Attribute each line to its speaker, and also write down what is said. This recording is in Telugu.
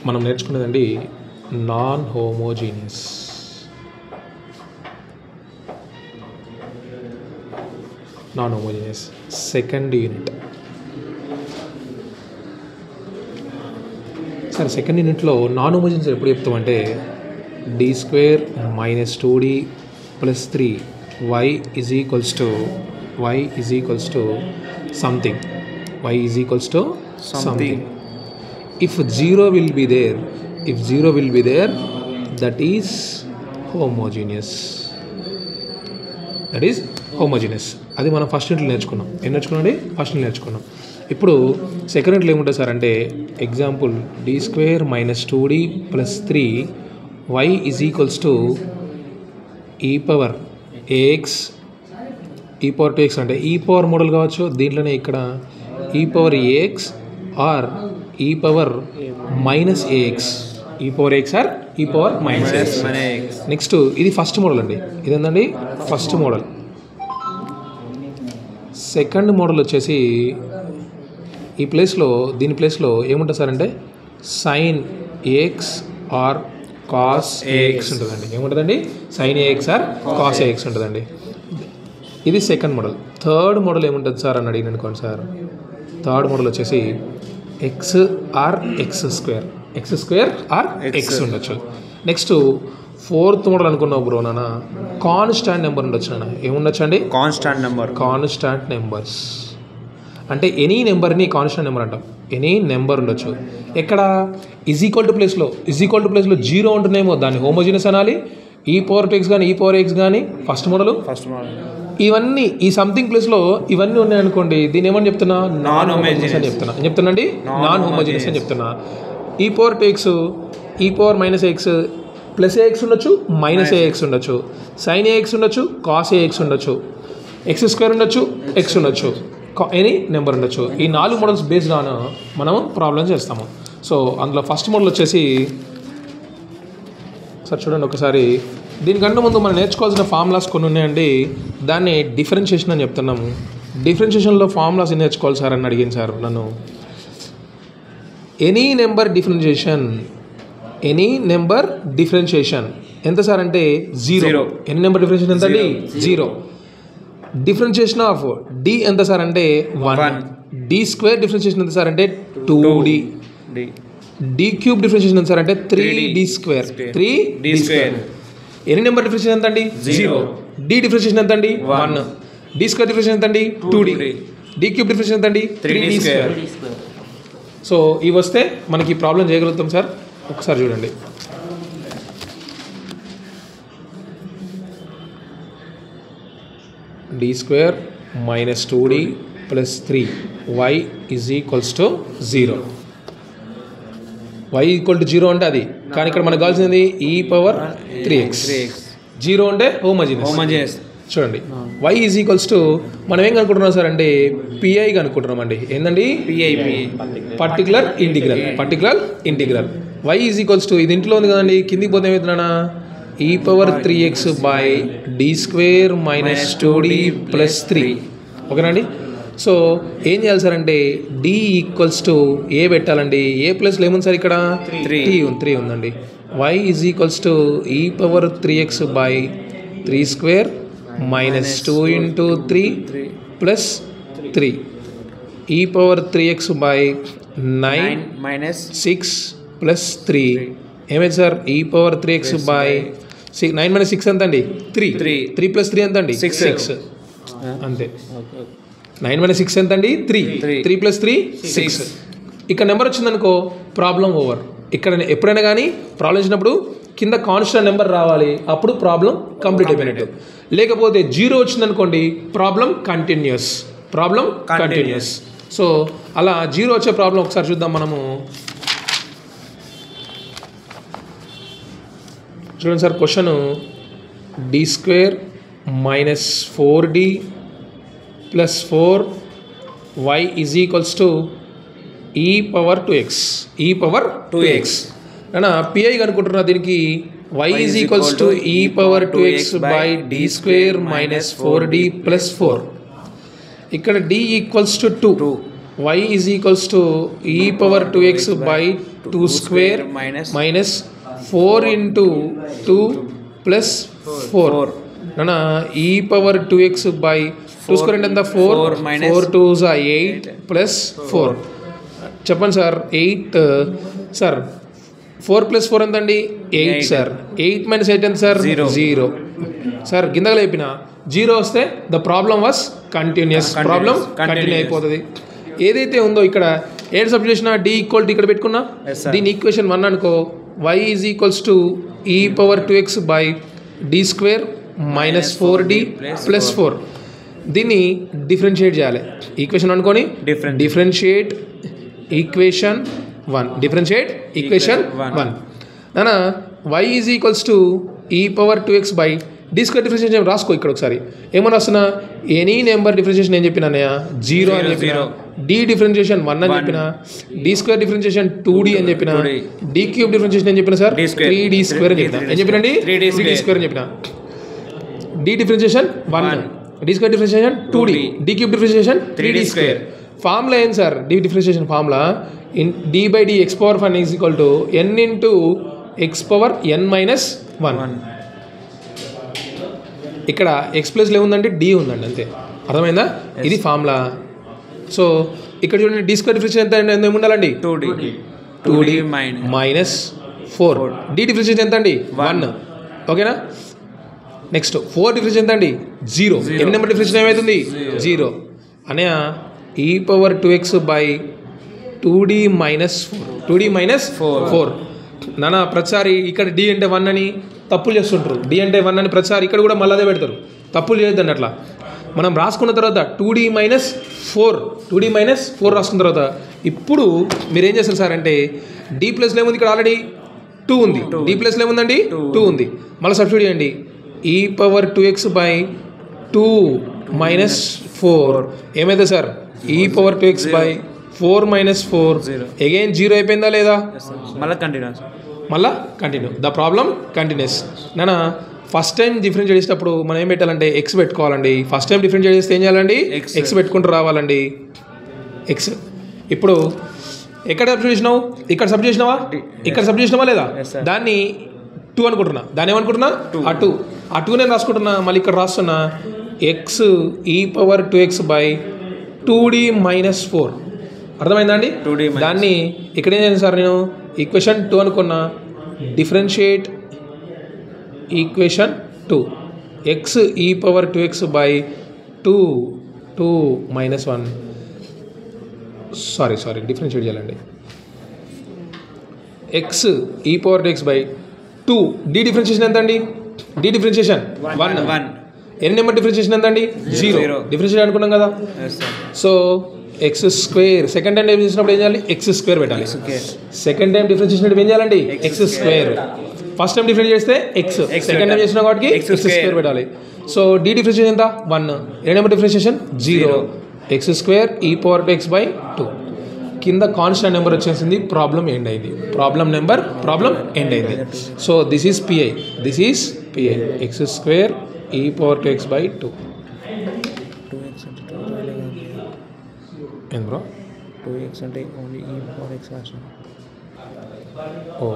Speaker 1: మనం నేర్చుకునేదండి నాన్ హోమోజీనియస్. Second unit. సరే, సెకండ్ యూనిట్లో నాన్ హోమోజీనియస్ ఎప్పుడు చెప్తామంటే d² - 2d + 3 y = something. If 0 will be there, that is homogeneous. అది మనం ఫస్ట్ యూనిట్లో నేర్చుకున్నాం. ఫస్ట్ నేర్చుకున్నాం. ఇప్పుడు సెకండ్ యూనిట్లో ఏముంటుంది సార్ అంటే example d² - 2d + 3 y = e⁴ax అంటే ఈ పవర్ మోడల్ కావచ్చు. దీంట్లోనే ఇక్కడ e⁴ax or e⁻−ax or e⁻−ax. Next ఇది ఫస్ట్ మోడల్ అండి. ఇదేంటండి ఫస్ట్ మోడల్. సెకండ్ మోడల్ వచ్చేసి దీని ప్లేస్లో ఏముంటుంది సార్ అంటే sin ax or cos ax ఉంటుందండి. ఏముంటుందండి sin ax or cos ax ఉంటుందండి. ఇది సెకండ్ మోడల్. థర్డ్ మోడల్ ఏముంటుంది సార్ అని అడిగిన అనుకోండి సార్. థర్డ్ మోడల్ వచ్చేసి x or x² or x ఉండొచ్చు. నెక్స్ట్ ఫోర్త్ మోడల్ అనుకున్నావు బ్రో నాన్న కాన్స్టాంట్ నెంబర్ ఉండొచ్చు నాన్న. ఏముండొచ్చు అండి కాన్స్టాంట్ నెంబర్స్ అంటే ఎనీ నెంబర్ని కాన్స్టాంట్ నెంబర్ అంటాం. ఎనీ నెంబర్ ఉండొచ్చు. ఎక్కడ = ప్లేస్లో 0 ఉంటున్నాయేమో దాన్ని హోమోజీనియస్ అనాలి. e⁴x కానీ e⁴x కానీ ఫస్ట్ మోడల్. ఇవన్నీ ఈ సంథింగ్ ప్లేస్లో ఇవన్నీ ఉన్నాయనుకోండి దీన్ని ఏమని చెప్తున్నా నాన్ హోమోజీనియస్ అని చెప్తున్నా అండి. నాన్ హోమోజీనియస్ అని చెప్తున్నా. e⁴x e⁻−x +ax ఉండొచ్చు -ax ఉండొచ్చు sin ax ఉండొచ్చు cos ax ఉండొచ్చు x² ఉండొచ్చు x ఉండొచ్చు ఎనీ నెంబర్ ఉండొచ్చు. ఈ 4 మోడల్స్ బేస్డ్ ఆన్ మనం ప్రాబ్లమ్ చేస్తాము. సో అందులో ఫస్ట్ మోడల్ వచ్చేసి సార్ చూడండి ఒకసారి. దీనికంటే ముందు మనం నేర్చుకోవాల్సిన ఫార్ములాస్ కొన్ని ఉన్నాయండి. దాన్ని డిఫరెన్షియేషన్ అని చెప్తున్నాము. డిఫరెన్షియేషన్లో ఫార్ములాస్ ఏం నేర్చుకోవాలి సార్ అని అడిగింది సార్ నన్ను. ఎనీ నెంబర్ డిఫరెన్షియేషన్ ఎంత సార్ అంటే 0. ఎనీ నెంబర్ డిఫరెన్షియేషన్ ఎంత అండి 0. డిఫరెన్షియేషన్ ఆఫ్ d ఎంత సార్ అంటే 1. d² డిఫరెన్షియేషన్ ఎంత సార్ అంటే 2d. d³ డిఫరెన్షియేషన్ ఎంత సార్ అంటే 3d². ఎనీ నెంబర్ డిఫరెన్షియేషన్ ఎంత అండి 0. d డిఫరెన్షియేషన్ ఎంత అండి 1. d² డిఫరెన్షియేషన్ ఎంత అండి 2d. d³ డిఫరెన్షియేషన్ ఎంత అండి 3d². సో ఇవి వస్తే మనకి ఈ ప్రాబ్లం చేయగలుగుతాం సార్. ఒకసారి చూడండి. d² - 2d + 3 y = 0. y = 0 అంటే అది. కానీ ఇక్కడ మనకు కావాల్సింది e⁻3x. 0 అంటే హోమోజీనియస్. చూడండి y = మనం ఏం కనుక్కుంటున్నాం సార్ అంటే PI కనుక్కుంటున్నాం అండి. ఏంటండి పర్టికులర్ ఇంటిగ్రల్. y = ఇది ఇంట్లో ఉంది కదండి. కిందికి పోతే ఏమవుతుందన్నా e⁻3x d² - 2d + 3. ఓకేనండి. సో ఏం చేయాలి సార్ అంటే d = ఏ పెట్టాలండి. ఏ ప్లేస్లో ఏముంది సార్ ఇక్కడ 3 ఉందండి. y = e⁻3x / 3² - 2 × 3 + 3 e⁻3x / 9 - 6 + 3 ఏమైంది సార్ e⁻3x / 9 - 6 ఎంత అండి 3 + 3 ఎంత అండి 6 అంతే. 9 - 6 ఎంత అండి 3 + 3 6. ఇక్కడ నెంబర్ వచ్చిందనుకో ప్రాబ్లం ఓవర్. ఇక్కడ ఎప్పుడైనా కానీ ప్రాబ్లం వచ్చినప్పుడు కింద కాన్స్టాంట్ నెంబర్ రావాలి. అప్పుడు ప్రాబ్లం కంప్లీట్ అయిపోయినట్టు. లేకపోతే 0 వచ్చిందనుకోండి ప్రాబ్లం కంటిన్యూస్. సో అలా 0 వచ్చే ప్రాబ్లం ఒకసారి చూద్దాం మనము. చూడండి sir question d² - 4d + 4 y = e⁻2x. అన్నా PI కనుక్కుంటున్నా దీనికి y = e⁻2x / d² - 4d + 4. ఇక్కడ d = 2. y is equals to e power 2x by 2 square minus 4 into 2 plus 4. Nana e power 2x by 2 square and the 4 2s are 8 plus 4. చెప్పండి సార్ 8 సార్ 4 plus 4 ఎంతండి 8 సార్ 8 minus 8 ఎంత సార్ 0 సార్ కిందగా లేపిన 0 వస్తే the problem was continuous problem continue అయిపోతుంది. ఏదైతే ఉందో ఇక్కడ ఏడు సబ్జెక్ట్ చేసిన d ఈక్వల్ టు ఇక్కడ పెట్టుకున్నా దీని ఈక్వేషన్ 1 అనుకో y is equals to e power 2x by d square minus 4d plus 4 దీన్ని డిఫరెన్షియేట్ చేయాలి. ఈక్వేషన్ అనుకొని డిఫరెన్షియేట్ ఈక్వేషన్ 1 డిఫరెన్షియేట్ ఈక్వేషన్ 1 నానా y is equals to e power 2x by D square differentiation రాసుకో. ఇక్కడ ఒకసారి ఏమని వస్తున్నా ఎనీ నెంబర్ డిఫరెన్షియేషన్ ఏం చెప్పినా 0 అని చెప్పిన డి డిఫరెన్షియేషన్ 1 అని చెప్పిన డి స్క్వేర్ డిఫరెన్షియేషన్ 2d అని చెప్పిన డి క్యూబ్ డిఫరెన్షియేషన్ ఏం చెప్పిన సార్ 3d స్క్వేర్ అని చెప్పిన ఏం చెప్పినండి 3d స్క్వేర్ అని చెప్పిన D differentiation 1 D square differentiation 2d D cube differentiation 3d square. Formula ఏం sir D differentiation formula in d by d x power 1 is equal to n into x power n minus 1. ఇక్కడ ఎక్స్ ప్లస్లో ఏముందంటే డి ఉందండి అంతే. అర్థమైందా? ఇది ఫార్ములా. సో ఇక్కడ చూడండి డి స్క్వేర్ డిఫరెన్షియేషన్ ఎంత ఏముండాలండి 2d మైనస్ 4 డి డిఫరెన్షియేషన్ ఎంత అండి 1 ఓకేనా. నెక్స్ట్ 4 డిఫరెన్షియేషన్ ఎంత అండి 0 ఎన్ని నెంబర్ డిఫరెన్షియేషన్ ఏమవుతుంది 0 అనే e power 2x by 2d minus 4 నానా ప్రతిసారి ఇక్కడ డి అంటే 1 అని తప్పులు చేస్తుంటారు. డి అంటే 1 అని ప్రతిసారి ఇక్కడ కూడా మళ్ళీ అదే పెడతారు. తప్పులు చేయొద్దండి అట్లా. మనం రాసుకున్న తర్వాత 2d మైనస్ 4 రాసుకున్న తర్వాత ఇప్పుడు మీరు ఏం చేస్తారు సార్ అంటే డి ప్లస్లో ఏముంది ఇక్కడ ఆల్రెడీ 2 ఉంది. డి ప్లస్లో ఏముందండి 2 ఉంది. మళ్ళీ సబ్స్టిట్యూట్ చేయండి e power 2x by 2 minus 4 ఏమైతే sir e power 2x by 4 minus 4 again 0 అయిపోయిందా లేదా మళ్ళా కంటిన్యూ ద ప్రాబ్లం కంటిన్యూస్. నానా ఫస్ట్ టైం డిఫరెన్షియేట్ చేసేటప్పుడు మనం ఏం పెట్టాలంటే ఎక్స్ పెట్టుకోవాలండి. ఫస్ట్ టైం డిఫరెన్షియేట్ చేస్తే ఏం చేయాలండి ఎక్స్ పెట్టుకుంటూ రావాలండి. ఎక్స్ ఇప్పుడు ఎక్కడ సబ్జెక్ట్ చేసినావు ఇక్కడ సబ్జెక్ట్ చేసినావా ఇక్కడ సబ్జెక్ట్ చేసినావా లేదా దాన్ని 2 అనుకుంటున్నా దాన్ని ఏమనుకుంటున్నా ఆ 2 నేను రాసుకుంటున్నా. మళ్ళీ ఇక్కడ రాస్తున్నా X E power 2x by 2d minus 4 అర్థమైందా అండి. దాన్ని ఇక్కడ ఏం చేయాలి సార్ నేను ఈక్వేషన్ 2 అనుకున్నా differentiate equation 2 X E power 2x by 2 minus 1 sorry differentiate చేయాలండి. X E power 2x by 2 D differentiation ఎంత అండి డి డిఫరెన్షియేషన్ 1 ఎన్ని నెంబర్ డిఫరెన్షియేషన్ ఎంత అండి 0 డిఫరెన్షియేట్ అనుకున్నాం కదా. So X square second time difference చేసినప్పుడు ఏం చేయాలి ఎక్స్ స్క్వేర్ పెట్టాలి. సెకండ్ టైం డిఫరెన్స్ చేసినప్పుడు ఏం చేయాలండి X square. First time difference చేస్తే ఎక్స్ సెకండ్ టైం చేసిన వాటికి ఎక్స్ స్క్వేర్ పెట్టాలి. సో డి డిఫరెన్షియేషన్ ఎంత 1 ఎన్ని నెంబర్ డిఫరెన్షియేషన్ 0 ఎక్స్ స్క్వేర్ ఈ పవర్ 2x బై 2 కింద కాన్స్టెంట్ నెంబర్ వచ్చేసింది. ప్రాబ్లం ఎండ్ అయింది. ప్రాబ్లం ఎండ్ అయింది. So this is pi X square ఈ పవర్ 2x బై 2 ఏంది బ్రో
Speaker 2: 2x అంటే ఓన్లీ ఈ పవర్ x రాసిన
Speaker 1: ఓ